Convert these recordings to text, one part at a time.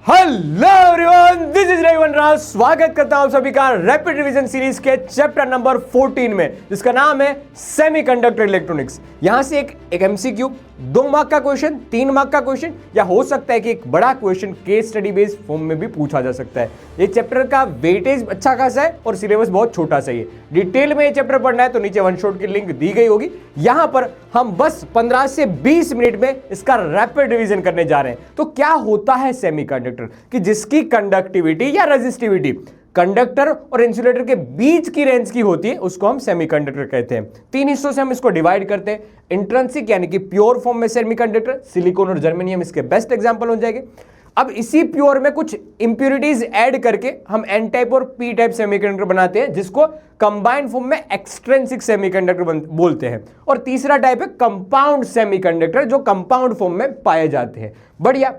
Hello everyone, this is Ravivan Rao. स्वागत करता हूं सभी का रैपिड रिवीजन सीरीज के चैप्टर नंबर 14 में, जिसका नाम है सेमीकंडक्टर इलेक्ट्रॉनिक्स। यहां से एक एमसीक्यू, 2 मार्क का क्वेश्चन, 3 मार्क का क्वेश्चन, या हो सकता है कि एक बड़ा question case study based form में भी पूछा जा सकता है। ये चैप्टर का वेटेज अच्छा खासा है और सिलेबस बहुत छोटा सा है। डिटेल में ये चैप्टर पढ़ना है तो नीचे वन शॉट की लिंक दी गई होगी। यहां पर हम बस 15 से 20 मिनट में इसका रैपिड रिवीजन करने जा रहे हैं। तो क्या होता है सेमीकंडक्टर, कि जिसकी कंडक्टिविटी या रेजिस्टिविटी कंडक्टर और इंसुलेटर के बीच की रेंज की होती है, उसको हम सेमीकंडक्टर कहते हैं। 3 हिस्सों से हम इसको डिवाइड करते हैं। इंट्रिंसिक यानी कि प्योर फॉर्म में सेमीकंडक्टर, सिलिकॉन और जर्मेनियम इसके बेस्ट एग्जांपल हो जाएंगे। अब इसी प्योर में कुछ इंप्योरिटीज ऐड करके हम एन टाइप और पी टाइप सेमीकंडक्टर बनाते हैं, जिसको कंबाइंड फॉर्म में एक्सट्रिंसिक सेमीकंडक्टर बोलते हैं। और तीसरा टाइप है कंपाउंड सेमीकंडक्टर, जो कंपाउंड फॉर्म में पाए जाते हैं। बढ़िया।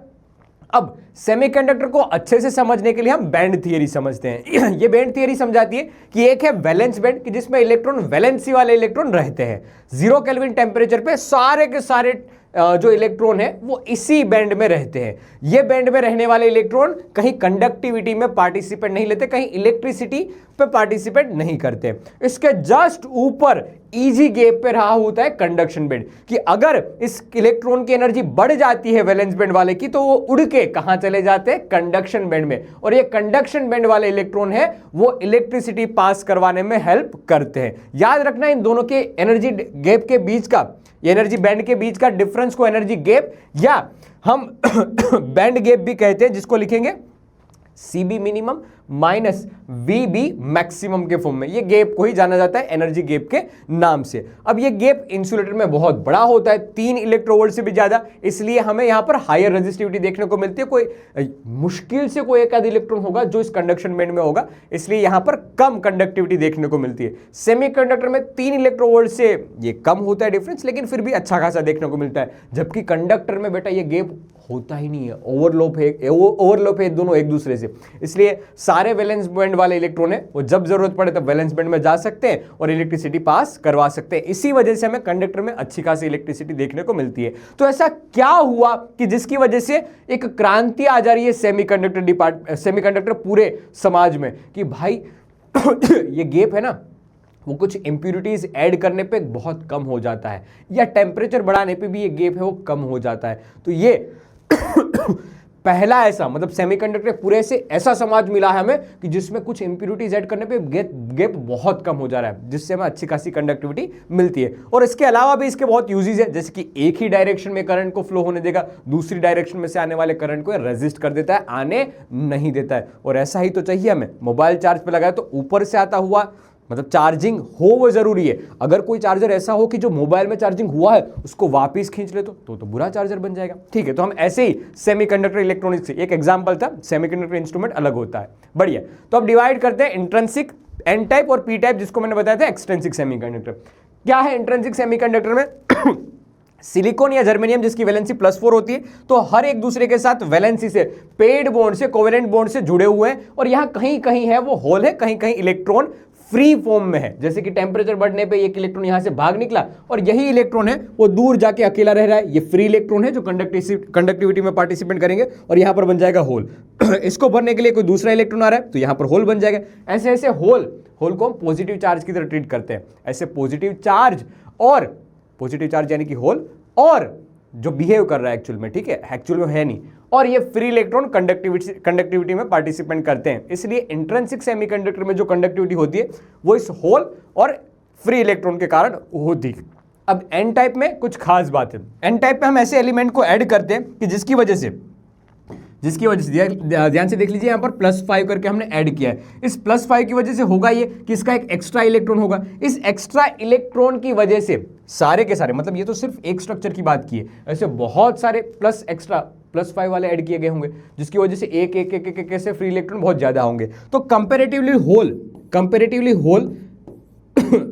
अब सेमीकंडक्टर को अच्छे से समझने के लिए हम बैंड थियरी समझते हैं। ये बैंड थियरी समझाती है कि एक है वैलेंस बैंड, कि जिसमें इलेक्ट्रॉन वैलेंसी वाले इलेक्ट्रॉन रहते हैं। 0 केल्विन टेम्परेचर पे सारे के सारे जो इलेक्ट्रॉन है वो इसी बैंड में रहते हैं। ये बैंड में रहने वाले इलेक्ट्रॉन कहीं कंडक्टिविटी में पार्टिसिपेट नहीं लेते, कहीं इलेक्ट्रिसिटी पे पार्टिसिपेट नहीं करते। इसके जस्ट ऊपर इजी गैप पे रहा होता है कंडक्शन बैंड, कि अगर इस इलेक्ट्रॉन की एनर्जी बढ़ जाती है वैलेंस बैंड वाले की, तो वो उड़ के कहां चले जाते हैं, कंडक्शन बैंड में। और ये कंडक्शन बैंड वाले इलेक्ट्रॉन है वो इलेक्ट्रिसिटी पास करवाने में हेल्प करते हैं। याद रखना इन दोनों के एनर्जी गैप के बीच का, एनर्जी बैंड के बीच का डिफरेंस को एनर्जी गैप या हम बैंड गैप भी कहते हैं, जिसको लिखेंगे CB minimum minus VB maximum के फॉर्म में। ये गैप को ही जाना जाता है एनर्जी गैप के नाम से। अब ये गैप इंसुलेटर में बहुत बड़ा होता है, 3 इलेक्ट्रोवोल्ट से भी ज्यादा, इसलिए हमें यहां पर हायर रेजिस्टिविटी देखने को मिलती है। कोई मुश्किल से कोई एक आध इलेक्ट्रॉन होगा जो इस कंडक्शन बैंड में होगा, इसलिए यहां पर कम कंडक्टिविटी देखने को मिलती है। सेमीकंडक्टर में 3 इलेक्ट्रोवोल्ट से ये कम होता है डिफरेंस, लेकिन फिर भी अच्छा खासा देखने को मिलता है। जबकि कंडक्टर में बेटा ये गैप होता ही नहीं है, ओवरलैप है दोनों एक दूसरे से। इसलिए सारे वैलेंस बैंड वाले इलेक्ट्रॉन है वो जब जरूरत पड़े तब वैलेंस बैंड में जा सकते हैं और इलेक्ट्रिसिटी पास करवा सकते हैं। इसी वजह से हमें कंडक्टर में अच्छी खासी इलेक्ट्रिसिटी देखने को मिलती है। तो ऐसा क्या हुआ कि जिसकी वजह से एक क्रांति आ जा रही है सेमीकंडक्टर पूरे समाज में, कि भाई ये गैप है ना, वो कुछ इंप्योरिटीज ऐड करने पे बहुत कम हो जाता है, या टेम्परेचर बढ़ाने पे भी ये गैप है वो कम हो जाता है। तो ये पहला ऐसा, मतलब सेमीकंडक्टर पूरे से ऐसा समाज मिला है हमें कि जिसमें कुछ इंप्योरिटीज ऐड करने पे गैप बहुत कम हो जा रहा है, जिससे हमें अच्छी खासी कंडक्टिविटी मिलती है। और इसके अलावा भी इसके बहुत यूजेस है, जैसे कि एक ही डायरेक्शन में करंट को फ्लो होने देगा, दूसरी डायरेक्शन में से आने वाले करंट को रेजिस्ट कर देता है, आने नहीं देता है। और ऐसा ही तो चाहिए हमें। मोबाइल चार्ज पे लगाए तो ऊपर से आता हुआ, मतलब चार्जिंग हो वो जरूरी है। अगर कोई चार्जर ऐसा हो कि जो मोबाइल में चार्जिंग हुआ है उसको वापस खींच ले तो बुरा चार्जर बन जाएगा। ठीक है, तो हम ऐसे ही सेमीकंडक्टर इलेक्ट्रॉनिक्स से एक एग्जांपल था, सेमीकंडक्टर इंस्ट्रूमेंट अलग होता है। बढ़िया। तो अब डिवाइड करते हैं इंट्रिंसिक एन टाइप और पी टाइप, जिसको मैंने बताया था एक्सट्रिंसिक सेमीकंडक्टर। क्या है इंट्रिंसिक सेमीकंडक्टर में? सिलिकॉन या जर्मेनियम जिसकी वैलेंसी +4 होती है, तो हर एक दूसरे के साथ वैलेंसी से पेड बॉन्ड से, कोवेलेंट बॉन्ड से जुड़े हुए हैं। और यहां कहीं कहीं है वो होल है, कहीं कहीं इलेक्ट्रॉन फ्री फॉर्म में है। जैसे कि टेम्परेचर बढ़ने पे एक इलेक्ट्रॉन यहां से भाग निकला और यही इलेक्ट्रॉन है वो दूर जाके अकेला रह रहा है। ये फ्री इलेक्ट्रॉन है जो कंडक्टिविटी में पार्टिसिपेट करेंगे और यहां पर बन जाएगा होल। इसको भरने के लिए कोई दूसरा इलेक्ट्रॉन आ रहा है तो यहां पर होल बन जाएगा। ऐसे ऐसे होल को हम पॉजिटिव चार्ज की तरह ट्रीट करते हैं। ऐसे पॉजिटिव चार्ज यानी कि होल, और जो बिहेव कर रहा है एक्चुअल में, ठीक है, एक्चुअल में है नहीं, और ये फ्री इलेक्ट्रॉन कंडक्टिविटी में पार्टिसिपेट करते हैं। इसलिए इंट्रिंसिक सेमीकंडक्टर में जो कंडक्टिविटी होती है वो इस होल और फ्री इलेक्ट्रॉन के कारण होती है। अब एन टाइप में कुछ खास बात है। एन टाइप में हम ऐसे एलिमेंट को ऐड करते हैं कि जिसकी वजह से ध्यान से देख लीजिए, यहां पर +5 करके हमने ऐड किया है। इस +5 की वजह से होगा ये कि इसका एक एक्स्ट्रा इलेक्ट्रॉन होगा। इस एक्स्ट्रा इलेक्ट्रॉन की वजह से सारे के सारे, मतलब ये तो सिर्फ एक स्ट्रक्चर की बात की है, ऐसे बहुत सारे +5 वाले ऐड किए गए होंगे, जिसकी वजह से एक ऐसे फ्री इलेक्ट्रॉन बहुत ज्यादा होंगे। तो कंपेरेटिवली होल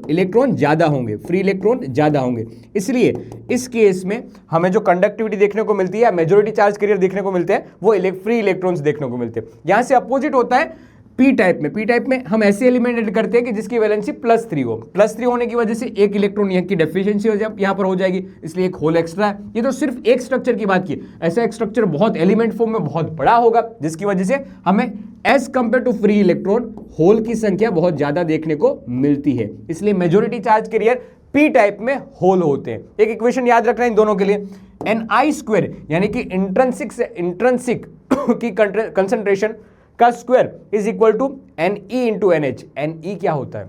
इलेक्ट्रॉन ज्यादा होंगे, फ्री इलेक्ट्रॉन ज्यादा होंगे। इसलिए इस केस में हमें जो कंडक्टिविटी देखने को मिलती है, मेजॉरिटी चार्ज कैरियर देखने को मिलते हैं, वो फ्री इलेक्ट्रॉन्स देखने को मिलते हैं। यहां से अपोजिट होता है पी टाइप में हम ऐसे एलिमेंट ऐड करते हैं कि जिसकी वैलेंसी +3 हो। +3 होने की वजह से एक इलेक्ट्रॉन यहाँ की डेफिशिएंसी यहाँ पर हो जाएगी, इसलिए एक होल एक्स्ट्रा है। ये तो सिर्फ एक स्ट्रक्चर की बात की, ऐसा एक स्ट्रक्चर बहुत एलिमेंट फॉर्म में बहुत बड़ा होगा, जिसकी वजह से हमें as compare to free electron hole की संख्या बहुत ज्यादा देखने को मिलती है, इसलिए majority charge carrier P type में होल होते हैं। एक इक्वेशन याद रखना इन दोनों के लिए, Ni² यानी कि इंट्रिंसिक की कंसंट्रेशन का square is equal to Ne into NH। Ne क्या होता है?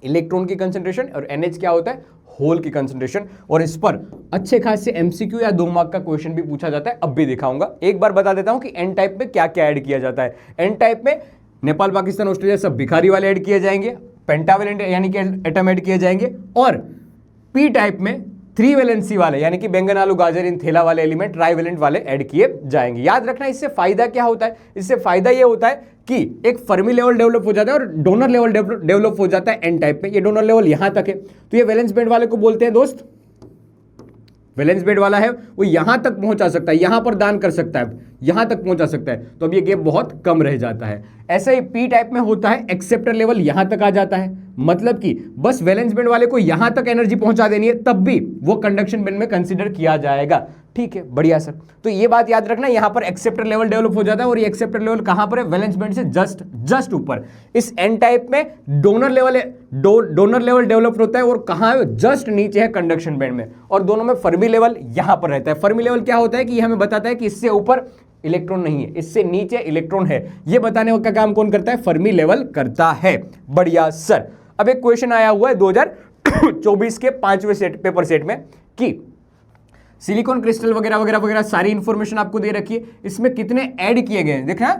इलेक्ट्रॉन की कंसंट्रेशन, और NH क्या होता है? होल की कंसंट्रेशन। और इस पर अच्छे खासे MCQ या 2 मार्क का क्वेश्चन भी पूछा जाता है, अब भी दिखाऊंगा। एक बार बता देता हूं कि N टाइप में क्या क्या ऐड किया जाता है। N टाइप में नेपाल, पाकिस्तान, ऑस्ट्रेलिया सब भिखारी वाले ऐड किए जाएंगे, पेंटावेलेंट यानी कि एटम ऐड किए जाएंगे, और पी टाइप में 3 वैलेंसी वाले यानी कि बैंगन, आलू, गाजर, इन थैला वाले एलिमेंट ट्राइवेलेंट वाले ऐड किए जाएंगे। याद रखना, इससे फायदा क्या होता है? इससे फायदा ये होता है कि एक फर्मी लेवल डेवलप हो जाता है और डोनर लेवल डेवलप हो जाता है एन टाइप में। ये डोनर लेवल यहां तक है, तो ये वैलेंस बैंड वाले को बोलते हैं दोस्त, वैलेंस बैंड वाला है वो यहां तक पहुंचा सकता है, यहां पर दान कर सकता है, यहां तक पहुंचा सकता है, तो अब ये गैप बहुत कम रह जाता है। ऐसा ही पी टाइप में होता है, एक्सेप्टर लेवल यहां तक आ जाता है, मतलब कि बस वैलेंस बैंड वाले को यहां तक एनर्जी पहुंचा देनी है, तब भी वो कंडक्शन बैंड में कंसीडर किया जाएगा। ठीक है, बढ़िया सर। तो ये बात याद रखना, यहां पर एक्सेप्टर लेवल डेवलप हो जाता है, और ये एक्सेप्टर लेवल कहां पर है? वैलेंस बैंड से जस्ट ऊपर। इस एन टाइप में डोनर लेवल डेवलप होता है, और कहां है? जस्ट नीचे है कंडक्शन बैंड में। और दोनों में फर्मी लेवल यहां पर रहता है। फर्मी लेवल क्या होता है कि हमें बताता है कि इससे ऊपर इलेक्ट्रॉन नहीं है, इससे नीचे इलेक्ट्रॉन है। ये बताने का काम कौन करता है? फर्मी लेवल करता है। बढ़िया सर। अब एक क्वेश्चन आया हुआ है 2024 के 5वें पेपर सेट में कि सिलिकॉन क्रिस्टल वगैरह वगैरह वगैरह सारी इंफॉर्मेशन आपको दे रखी है, इसमें कितने ऐड किए गए हैं। देखना,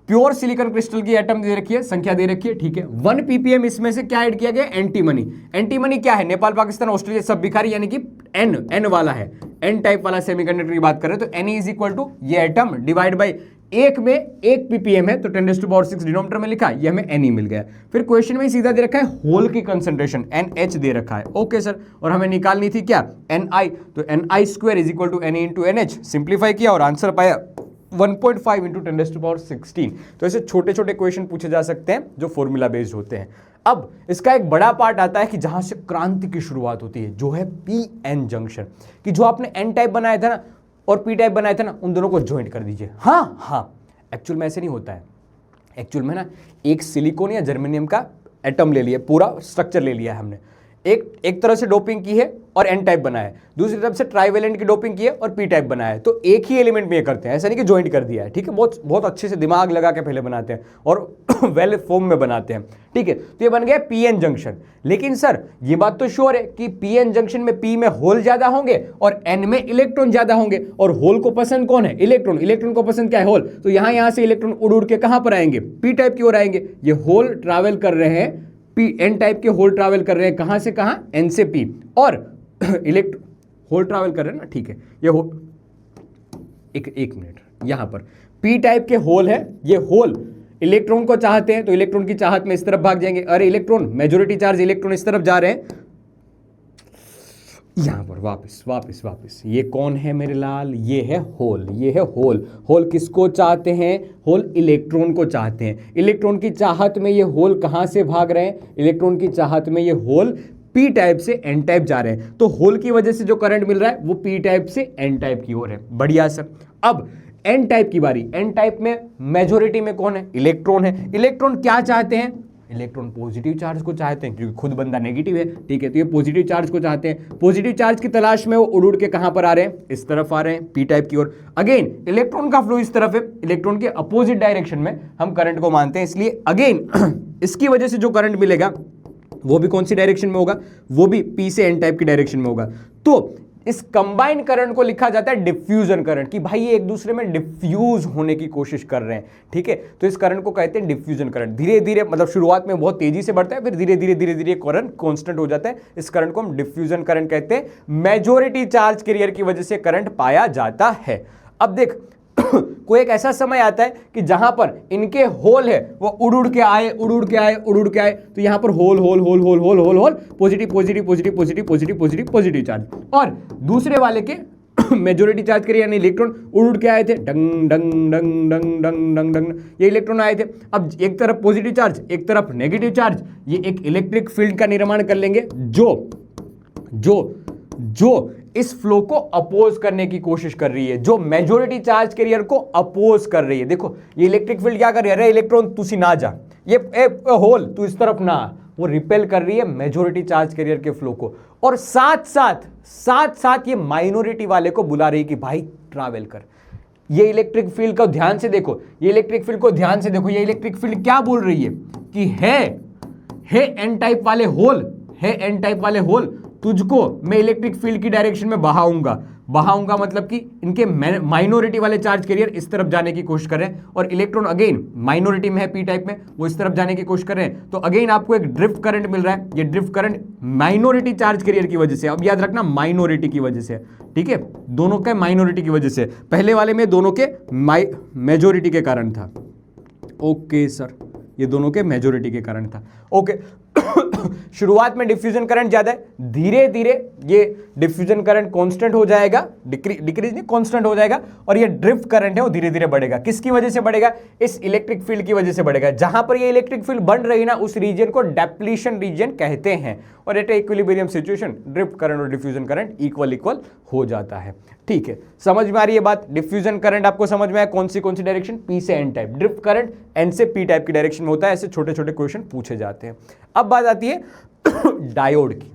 प्योर सिलिकॉन क्रिस्टल की एटम दे रखी है, संख्या दे रखी है, ठीक है। 1 ppm इसमें से क्या ऐड किया गया? एंटीमनी। एंटीमनी क्या है? नेपाल, पाकिस्तान, ऑस्ट्रेलिया सब भिखारी, यानी कि एन वाला है, एन टाइप वाला सेमीकंडक्टर की बात करें तो Ne इज इक्वल टू ये एटम डिवाइड बाई 1 में 1 ppm है, तो 10⁻⁶ डिनोमिनेटर में लिखा, ये हमें Ne मिल गया। फिर क्वेश्चन में सीधा दे रखा है होल की कंसंट्रेशन, NH दे रखा है। ओके सर, और हमें निकालनी थी क्या? Ni, तो Ni² is equal to Ne into NH। Simplify किया और आंसर पाया 1.5 इंटू 10⁻16। तो ऐसे छोटे छोटे क्वेश्चन पूछे जा सकते हैं जो फॉर्मूला बेस्ड होते हैं। अब इसका एक बड़ा पार्ट आता है कि जहां से क्रांति की शुरुआत होती है, जो है पी-एन जंक्शन, कि जो आपने एन टाइप बनाया था ना और पी टाइप बनाया था ना, उन दोनों को ज्वाइंट कर दीजिए। हाँ, एक्चुअल में ऐसे नहीं होता है। एक्चुअल में ना एक सिलिकॉन या जर्मेनियम का एटम ले लिया, पूरा स्ट्रक्चर ले लिया है हमने, एक तरह से डोपिंग की है और एन टाइप बनाया है, दूसरी तरफ से ट्राइवेलेंट की डोपिंग की है और पी टाइप बनाया है, तो एक ही एलिमेंट में ये करते हैं, ऐसा नहीं कि ज्वाइंट कर दिया है। ठीक है, बहुत बहुत अच्छे से दिमाग लगा के पहले बनाते हैं और वेल फॉर्म में बनाते हैं। ठीक है, तो ये बन गया पीएन जंक्शन। लेकिन सर ये बात तो श्योर है कि पीएन जंक्शन में पी में होल ज्यादा होंगे और एन में इलेक्ट्रॉन ज्यादा होंगे, और होल को पसंद कौन है? इलेक्ट्रॉन। इलेक्ट्रॉन को पसंद क्या है? होल। तो यहां से इलेक्ट्रॉन उड़ उड़ के कहां पर आएंगे? पी टाइप की ओर आएंगे। ये होल ट्रैवल कर रहे हैं, एन टाइप के होल ट्रैवल कर रहे हैं, कहां से कहां? एन से पी, और इलेक्ट्रॉन होल ट्रैवल कर रहे हैं ना। ठीक है, ये एक मिनट, यहां पर पी टाइप के होल है, ये होल इलेक्ट्रॉन को चाहते हैं, तो इलेक्ट्रॉन की चाहत में इस तरफ भाग जाएंगे। अरे इलेक्ट्रॉन, मेजॉरिटी चार्ज इलेक्ट्रॉन इस तरफ जा रहे हैं, यहां पर वापस। ये कौन है मेरे लाल? ये है होल, ये है होल। होल किसको चाहते हैं? होल इलेक्ट्रॉन को चाहते हैं। इलेक्ट्रॉन की चाहत में ये होल कहां से भाग रहे हैं? इलेक्ट्रॉन की चाहत में ये होल पी टाइप से एन टाइप जा रहे हैं, तो होल की वजह से जो करंट मिल रहा है वो पी टाइप से एन टाइप की ओर है। बढ़िया सर। अब एन टाइप की बारी। एन टाइप में मेजॉरिटी में कौन है? इलेक्ट्रॉन है। इलेक्ट्रॉन क्या चाहते हैं? इलेक्ट्रॉन पॉजिटिव चार्ज को चाहते हैं, क्योंकि खुद बंदा नेगेटिव है। ठीक है, तो ये पॉजिटिव चार्ज को चाहते हैं। पॉजिटिव चार्ज की तलाश में वो उड़ उड़ के कहां पर आ रहे हैं? इस तरफ आ रहे हैं, पी टाइप की ओर। अगेन इलेक्ट्रॉन का फ्लो इस तरफ है, इलेक्ट्रॉन के अपोजिट डायरेक्शन में हम करंट को मानते हैं, इसलिए अगेन इसकी वजह से जो करंट मिलेगा वो भी कौन सी डायरेक्शन में होगा? वो भी पी से एन टाइप की डायरेक्शन में होगा। तो इस कंबाइंड करंट को लिखा जाता है डिफ्यूजन करंट, कि भाई ये एक दूसरे में डिफ्यूज होने की कोशिश कर रहे हैं। ठीक है, तो इस करंट को कहते हैं डिफ्यूजन करंट। धीरे धीरे, मतलब शुरुआत में बहुत तेजी से बढ़ता है, फिर धीरे धीरे करंट कांस्टेंट हो जाता है। इस करंट को हम डिफ्यूजन करंट कहते हैं। मेजॉरिटी चार्ज कैरियर की वजह से करंट पाया जाता है। अब देख कोई एक ऐसा समय आता है कि जहां पर इनके होल है वो उड़ उड़ के आए, तो यहां पर होल पॉजिटिव चार्ज, और दूसरे वाले के मेजोरिटी चार्ज करियर यानी इलेक्ट्रॉन उड़ के आए थे, डंग डंग डंग डंग डंग डंग डंग, ये इलेक्ट्रॉन आए थे। अब एक तरफ पॉजिटिव चार्ज, एक तरफ नेगेटिव चार्ज, ये एक इलेक्ट्रिक फील्ड का निर्माण कर लेंगे जो इस फ्लो को अपोज करने की कोशिश कर रही है, जो मेजोरिटी चार्ज कैरियर को अपोज कर रही है। देखो ये इलेक्ट्रिक फील्ड क्या कर रही है, अरे इलेक्ट्रॉन तुसी ना जा, ये होल तू इस तरफ ना, वो रिपेल कर रही है मेजोरिटी चार्ज कैरियर के फ्लो को, और साथ साथ ये माइनॉरिटी वाले को बुला रही है कि भाई ट्रैवल कर। ये इलेक्ट्रिक फील्ड को ध्यान से देखो, ये इलेक्ट्रिक फील्ड को ध्यान से देखो, ये इलेक्ट्रिक फील्ड क्या बोल रही है कि है एन टाइप वाले होल, है एन टाइप वाले होल, तुझको मैं इलेक्ट्रिक फील्ड की डायरेक्शन में बहाऊंगा मतलब कि इनके माइनॉरिटी वाले चार्ज कैरियर इस तरफ जाने की कोशिश कर रहे हैं, और इलेक्ट्रॉन अगेन माइनॉरिटी में है पी टाइप में, वो इस तरफ जाने की कोशिश कर रहे हैं। तो अगेन आपको एक ड्रिफ्ट करंट मिल रहा है, ये drift current minority charge carrier की वजह से, अब याद रखना माइनॉरिटी की वजह से, ठीक है, दोनों के माइनॉरिटी की वजह से, पहले वाले में दोनों के मेजोरिटी के कारण था। ओके सर, ये दोनों के मेजोरिटी के कारण था। ओके शुरुआत में डिफ्यूजन करंट ज्यादा है, धीरे धीरे ये डिफ्यूजन करंट कांस्टेंट हो जाएगा, डिक्रीज नहीं कांस्टेंट हो जाएगा, और ये ड्रिफ्ट करंट है वो धीरे धीरे बढ़ेगा। किसकी वजह से बढ़ेगा, इस इलेक्ट्रिक फील्ड की वजह से बढ़ेगा। जहां पर ये इलेक्ट्रिक फील्ड बन रही है ना, उस रीजन को डेप्लीशन रीजन कहते हैं, और at equilibrium situation drift current और डिफ्यूजन करंट इक्वल हो जाता है। ठीक है, समझ में आ रही है बात। डिफ्यूजन करंट आपको समझ में आया, कौन सी डायरेक्शन, पी से N type, drift current N से पी टाइप की डायरेक्शन में होता है। ऐसे छोटे छोटे क्वेश्चन पूछे जाते हैं। अब बात आती है डायोड की।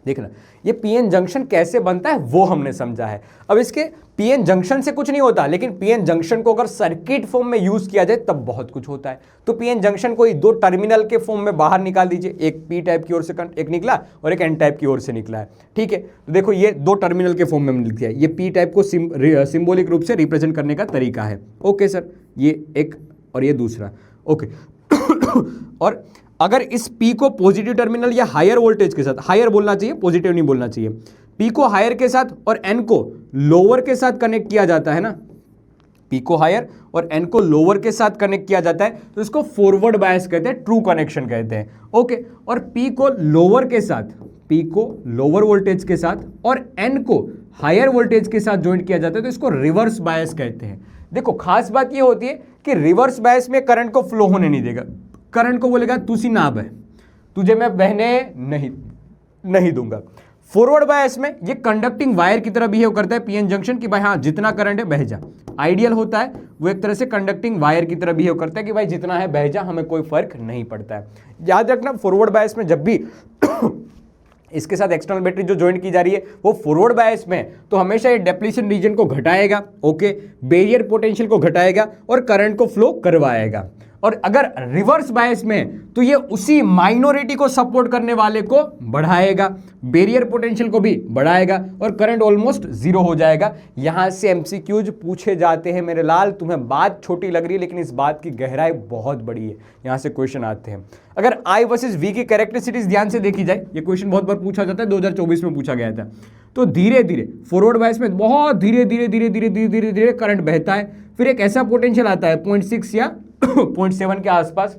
देखना ये पीएन जंक्शन कैसे बनता है वो हमने समझा है। अब इसके पीएन जंक्शन से कुछ नहीं होता, लेकिन पीएन जंक्शन को अगर सर्किट फॉर्म में यूज किया जाए तब बहुत कुछ होता है। तो पीएन जंक्शन को दो टर्मिनल के फॉर्म में बाहर निकाल दीजिए, एक पी टाइप की ओर से एक निकला और एक एन टाइप की ओर से निकला है। ठीक है, तो देखो ये दो टर्मिनल के फॉर्म में लिख दिया है। ये पी टाइप को सिंबॉलिक रूप से रिप्रेजेंट करने का तरीका है। ओके सर, ये एक और ये दूसरा। ओके और अगर इस P को पॉजिटिव टर्मिनल या हायर वोल्टेज के साथ, हायर बोलना चाहिए, पॉजिटिव नहीं बोलना चाहिए, P को हायर के साथ और N को लोअर के साथ कनेक्ट किया जाता है ना, P को हायर और N को लोअर के साथ कनेक्ट किया जाता है, तो इसको फॉरवर्ड बायस कहते हैं, ट्रू कनेक्शन कहते हैं। ओके, और P को लोअर के साथ, P को लोअर वोल्टेज के साथ और N को हायर वोल्टेज के साथ ज्वाइंट किया जाता है, तो इसको रिवर्स बायस कहते हैं। देखो खास बात ये होती है कि रिवर्स बायस में करंट को फ्लो होने नहीं देगा, करंट को बोलेगा तुसी ना बह, तुझे मैं बहने नहीं दूंगा। फॉरवर्ड बायस में ये कंडक्टिंग वायर की तरह बिहेव करता है पीएन जंक्शन की भाई हाँ जितना करंट है बह जा। आइडियल होता है वो एक तरह से कंडक्टिंग वायर की तरह बिहेव करता है कि भाई जितना है बह जा, हमें कोई फर्क नहीं पड़ता है। याद रखना फॉरवर्ड बायस में जब भी इसके साथ एक्सटर्नल बैटरी जो ज्वाइंट की जा रही है वो फॉरवर्ड बायस में, तो हमेशा ये डेप्लीशन रीजन को घटाएगा, ओके, बैरियर पोटेंशियल को घटाएगा और करंट को फ्लो करवाएगा। और अगर रिवर्स बायस में तो ये उसी माइनॉरिटी को सपोर्ट करने वाले को बढ़ाएगा, बैरियर पोटेंशियल को भी बढ़ाएगा और करंट ऑलमोस्ट जीरो हो जाएगा। यहां से एमसीक्यूज पूछे जाते हैं मेरे लाल। तुम्हें बात छोटी लग रही है लेकिन इस बात की गहराई बहुत बड़ी है, यहां से क्वेश्चन आते हैं। अगर आई वर्सेस वी की कैरेक्टरिस्टिक्स ध्यान से देखी जाए, ये क्वेश्चन बहुत बार पूछा जाता है, 2024 में पूछा गया था। तो धीरे धीरे फॉरवर्ड बायस में बहुत धीरे धीरे करंट बहता है, फिर एक ऐसा पोटेंशियल आता है 0.6 या 0.7 के आसपास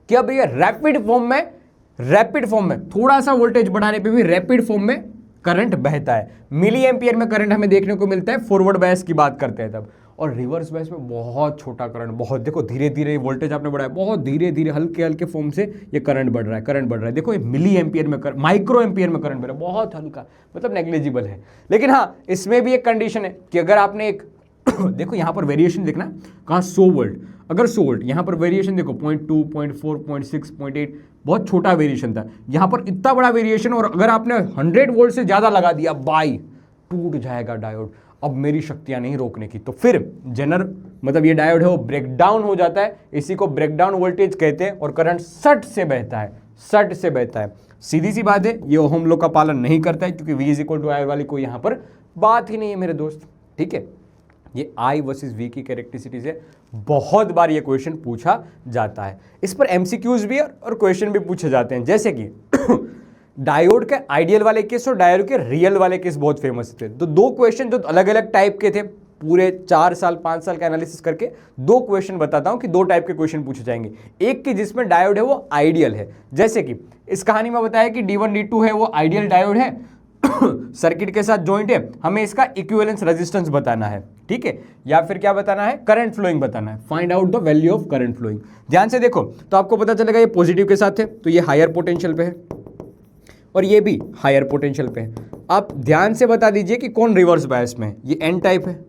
कि अब ये रैपिड फॉर्म में थोड़ा सा वोल्टेज बढ़ाने पे भी रैपिड फॉर्म में करंट बहता है। मिली एम्पियर में करंट हमें देखने को मिलता है फॉरवर्ड बायस की बात करते हैं तब। और रिवर्स बायस में बहुत छोटा करंट, बहुत देखो धीरे धीरे वोल्टेज आपने बढ़ाया, बहुत धीरे धीरे हल्के फॉर्म से ये करंट बढ़ रहा है। देखो ये मिली एम्पियर में माइक्रो एम्पियर में करंट बढ़ रहा है, बहुत हल्का, मतलब नेग्लिजिबल है। लेकिन हाँ इसमें भी एक कंडीशन है कि अगर आपने एक देखो यहां पर वेरिएशन देखना, कहां 100 वोल्ट, अगर 100 वोल्ट यहां पर वेरिएशन देखो 0.2, 0.4, 0.6, 0.8, बहुत छोटा वेरिएशन था। यहां पर इतना बड़ा वेरिएशन और अगर आपने 100 वोल्ट से ज्यादा लगा दिया, बाई टूट जाएगा डायोड। अब मेरी शक्तियां नहीं रोकने की, तो फिर मतलब ये डायोड है वो ब्रेकडाउन हो जाता है। इसी को ब्रेकडाउन वोल्टेज कहते हैं और करंट सट से बहता है। सीधी सी बात है, ये ओहम लॉ का पालन नहीं करता है क्योंकि V = I वाली कोई यहां पर बात ही नहीं है मेरे दोस्त। ठीक है, ये I वर्सेस V की कैरेक्टरिस्टिक्स है, बहुत बार ये क्वेश्चन पूछा जाता है। इस पर एमसीक्यूज भी और क्वेश्चन भी पूछे जाते हैं, जैसे कि डायोड के आइडियल वाले केस और डायोड के रियल वाले केस बहुत फेमस थे। तो दो क्वेश्चन जो अलग अलग टाइप के थे, पूरे 4 साल 5 साल का एनालिसिस करके दो क्वेश्चन बताता हूं कि दो टाइप के क्वेश्चन पूछे जाएंगे। एक की जिसमें डायोड है वो आइडियल है, जैसे कि इस कहानी में बताया कि D1 D2 है वो आइडियल डायोड है सर्किट के साथ जॉइंट है, हमें इसका इक्विवेलेंस रेजिस्टेंस बताना है, ठीक है, या फिर क्या बताना है, करंट फ्लोइंग बताना है, find out the value of current flowing. ध्यान से देखो तो आपको पता चलेगा ये पॉजिटिव के साथ है तो ये हायर पोटेंशियल पे है और ये भी हायर पोटेंशियल पे है। आप ध्यान से बता दीजिए कि कौन रिवर्स बायस में है, ये एन टाइप है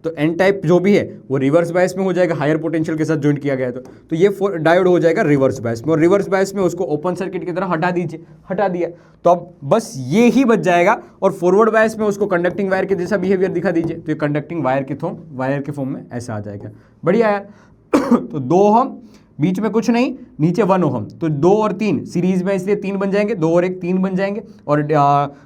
तो एन टाइप जो भी है वो रिवर्स बायस में हो जाएगा, हायर पोटेंशियल के साथ जॉइंट किया गया है तो ये डायोड हो जाएगा रिवर्स बायस में, और रिवर्स बायस में उसको ओपन सर्किट की तरह हटा दीजिए, हटा दिया तो अब बस ये ही बच जाएगा, और फॉरवर्ड बायस में उसको कंडक्टिंग वायर के जैसा बिहेवियर दिखा दीजिए तो ये कंडक्टिंग वायर के फॉर्म में ऐसा आ जाएगा। बढ़िया यार। तो 2 ओहम, बीच में कुछ नहीं, नीचे 1 ओहम, तो 2 और 3 सीरीज में इसलिए 3 बन जाएंगे, 2 और 1 3 बन जाएंगे, और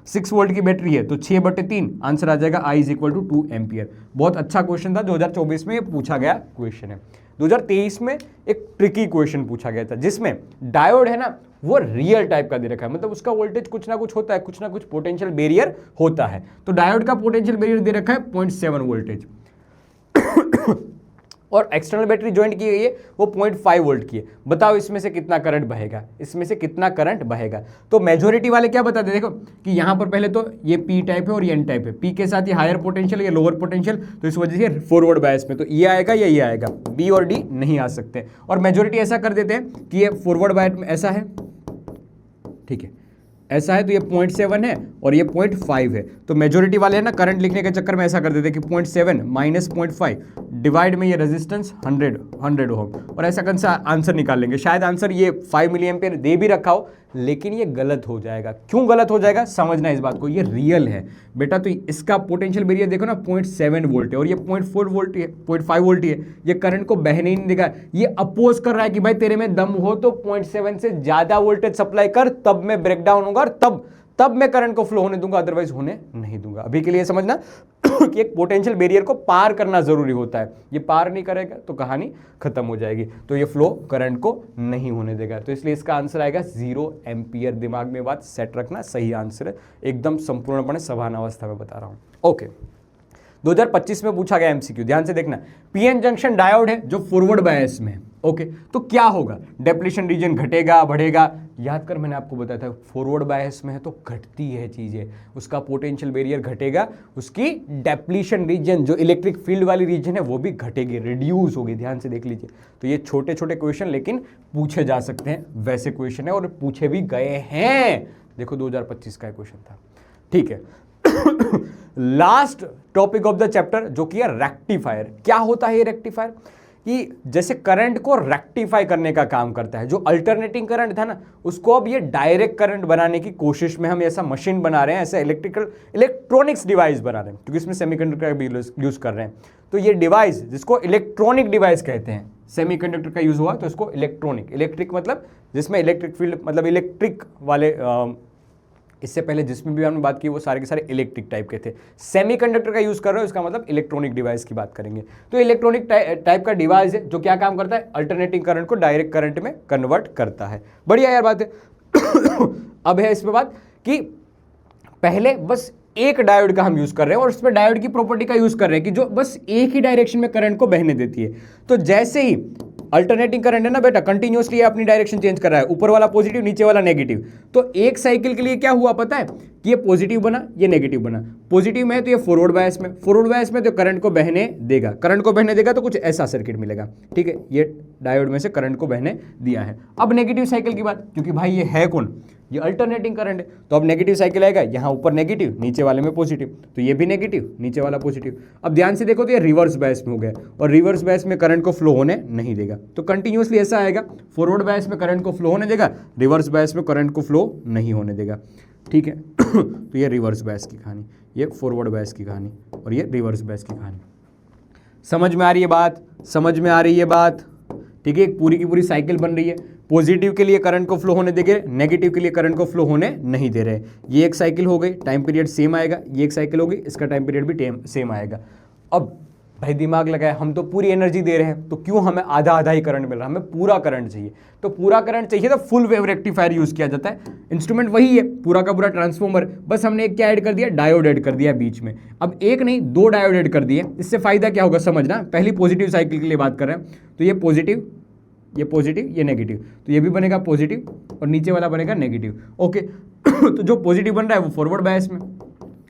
6 वोल्ट की बैटरी है तो 6/3 आंसर आ जाएगा I = 2 एम्पियर। बहुत अच्छा क्वेश्चन था, 2024 में ये पूछा गया क्वेश्चन है। 2023 में एक ट्रिकी क्वेश्चन पूछा गया था जिसमें डायोड है ना वो रियल टाइप का दे रखा है, मतलब उसका वोल्टेज कुछ ना कुछ होता है, कुछ ना कुछ पोटेंशियल बैरियर होता है। तो डायोड का पोटेंशियल बैरियर दे रखा है 0.7 वोल्टेज और एक्सटर्नल बैटरी ज्वाइंट की गई है वो 0.5 वोल्ट की है। बताओ इसमें से कितना करंट बहेगा, इसमें से कितना करंट बहेगा। तो मेजॉरिटी वाले क्या बताते हैं, देखो कि यहाँ पर पहले तो ये पी टाइप है और ये एन टाइप है, पी के साथ ये हायर पोटेंशियल, ये लोअर पोटेंशियल, तो इस वजह से फॉरवर्ड बायस में तो ये आएगा या ये आएगा, बी और डी नहीं आ सकते। और मेजॉरिटी ऐसा कर देते हैं कि ये फॉरवर्ड बायस में ऐसा है, ठीक है, ऐसा है तो ये 0.7 है और ये 0.5 है, तो मेजॉरिटी वाले है ना करंट लिखने के चक्कर में ऐसा कर देते हैं कि 0.7 माइनस 0.5 डिवाइड में ये रेजिस्टेंस 100 ओम, और ऐसा कौन सा आंसर निकाल लेंगे। शायद आंसर ये 5 मिली एम्पियर दे भी रखा हो, लेकिन ये गलत हो जाएगा। क्यों गलत हो जाएगा समझना इस बात को, ये रियल है बेटा, तो इसका पोटेंशियल बैरियर देखो ना 0.7 वोल्ट है और ये 0.4 वोल्ट है, 0.5 वोल्ट है, ये करंट को बहने ही नहीं देगा। ये अपोज कर रहा है कि भाई तेरे में दम हो तो 0.7 से ज्यादा वोल्टेज सप्लाई कर, तब मैं ब्रेकडाउन होगा और तब मैं करंट को फ्लो होने दूंगा, अदरवाइज होने नहीं दूंगा। अभी के लिए समझना कि एक पोटेंशियल बैरियर को पार करना जरूरी होता है, ये पार नहीं करेगा तो कहानी खत्म हो जाएगी, तो ये फ्लो करंट को नहीं होने देगा। तो इसलिए इसका आंसर आएगा 0 एम्पियर। दिमाग में बात सेट रखना, सही आंसर है, एकदम संपूर्णपणे सभान अवस्था में बता रहा हूं। ओके, 2025 में पूछा गया एमसीक्यू, ध्यान से देखना। पीएन जंक्शन डायोड है जो फॉरवर्ड बायस में है, ओके, तो क्या होगा, डेप्लीशन रीजन घटेगा बढ़ेगा। याद कर मैंने आपको बताया था फॉरवर्ड बायस में है तो घटती है चीजें, उसका पोटेंशियल बैरियर घटेगा, उसकी डेप्लीशन रीजन जो इलेक्ट्रिक फील्ड वाली रीजन है वो भी घटेगी, रिड्यूस होगी। ध्यान से देख लीजिए। तो ये छोटे छोटे क्वेश्चन लेकिन पूछे जा सकते हैं, वैसे क्वेश्चन है और पूछे भी गए हैं। देखो 2025 का क्वेश्चन था, ठीक है। Last topic of the chapter जो कि है रेक्टिफायर। क्या होता है ये रेक्टिफायर, कि जैसे करंट को रेक्टिफाई करने का काम करता है। जो अल्टरनेटिंग करंट था ना उसको अब ये डायरेक्ट करंट बनाने की कोशिश में हम ऐसा मशीन बना रहे हैं, ऐसा इलेक्ट्रॉनिक्स डिवाइस बना रहे हैं, क्योंकि इसमें सेमीकंडक्टर का भी यूज कर रहे हैं। तो ये डिवाइस जिसको इलेक्ट्रॉनिक डिवाइस कहते हैं, सेमीकंडक्टर का यूज हुआ तो इसको इलेक्ट्रिक मतलब जिसमें इलेक्ट्रिक फील्ड मतलब इलेक्ट्रिक वाले इससे पहले जिसमें भी हमने बात की वो सारे के सारे इलेक्ट्रिक टाइप के थे। सेमीकंडक्टर का यूज कर रहे हो इसका मतलब इलेक्ट्रॉनिक डिवाइस की बात करेंगे। तो इलेक्ट्रॉनिक टाइप का डिवाइस है जो क्या काम करता है, अल्टरनेटिंग करंट को डायरेक्ट करंट में कन्वर्ट करता है। बढ़िया यार बात है। अब है इसमें बात कि पहले बस एक डायोड का हम यूज कर रहे हैं और उसमें डायोड की प्रॉपर्टी का यूज कर रहे हैं कि जो बस एक ही डायरेक्शन में करंट को बहने देती है। तो जैसे ही अल्टरनेटिंग करंट है ना बेटा, कंटिन्यूअसली अपनी डायरेक्शन चेंज कर रहा है, ऊपर वाला पॉजिटिव नीचे वाला नेगेटिव। तो एक साइकिल के लिए क्या हुआ पता है कि ये पॉजिटिव बना ये नेगेटिव बना। पॉजिटिव में है तो ये फॉरवर्ड बायस में तो करंट को बहने देगा, करंट को बहने देगा तो कुछ ऐसा सर्किट मिलेगा, ठीक है। ये डायोड में से करंट को बहने दिया है। अब नेगेटिव साइकिल की बात, क्योंकि भाई ये है कौन, ये अल्टरनेटिंग करंट है, तो अब नेगेटिव साइकिल आएगा, यहाँ ऊपर नेगेटिव नीचे वाले में पॉजिटिव, तो ये भी नेगेटिव नीचे वाला पॉजिटिव। अब ध्यान से देखो तो ये रिवर्स बायस में हो गया और रिवर्स बायस में करंट को फ्लो होने नहीं देगा। तो कंटिन्यूअसली ऐसा आएगा, फॉरवर्ड बायस में करंट को फ्लो होने देगा, रिवर्स बायस में करंट को फ्लो नहीं होने देगा, ठीक है। तो ये रिवर्स बायस की कहानी, ये फॉरवर्ड बायस की कहानी और ये रिवर्स बायस की कहानी। समझ में आ रही है बात, समझ में आ रही है बात, ठीक है। एक पूरी की पूरी साइकिल बन रही है, पॉजिटिव के लिए करंट को फ्लो होने देंगे, नेगेटिव के लिए करंट को फ्लो होने नहीं दे रहे। ये एक साइकिल हो गई, टाइम पीरियड सेम आएगा, ये एक साइकिल हो गई, इसका टाइम पीरियड भी सेम आएगा। अब भाई दिमाग लगाए, हम तो पूरी एनर्जी दे रहे हैं तो क्यों हमें आधा आधा ही करंट मिल रहा है, हमें पूरा करंट चाहिए। तो पूरा करंट चाहिए तो फुल वेव रेक्टिफायर यूज किया जाता है। इंस्ट्रूमेंट वही है, पूरा का पूरा ट्रांसफॉर्मर, बस हमने एक क्या ऐड कर दिया, डायोड ऐड कर दिया बीच में। अब एक नहीं 2 डायोड ऐड कर दिए, इससे फायदा क्या होगा समझना। पहली पॉजिटिव साइकिल के लिए बात कर रहे हैं तो ये पॉजिटिव ये नेगेटिव, तो ये भी बनेगा पॉजिटिव और नीचे वाला बनेगा नेगेटिव, ओके। तो जो पॉजिटिव बन रहा है वो फॉरवर्ड बायस में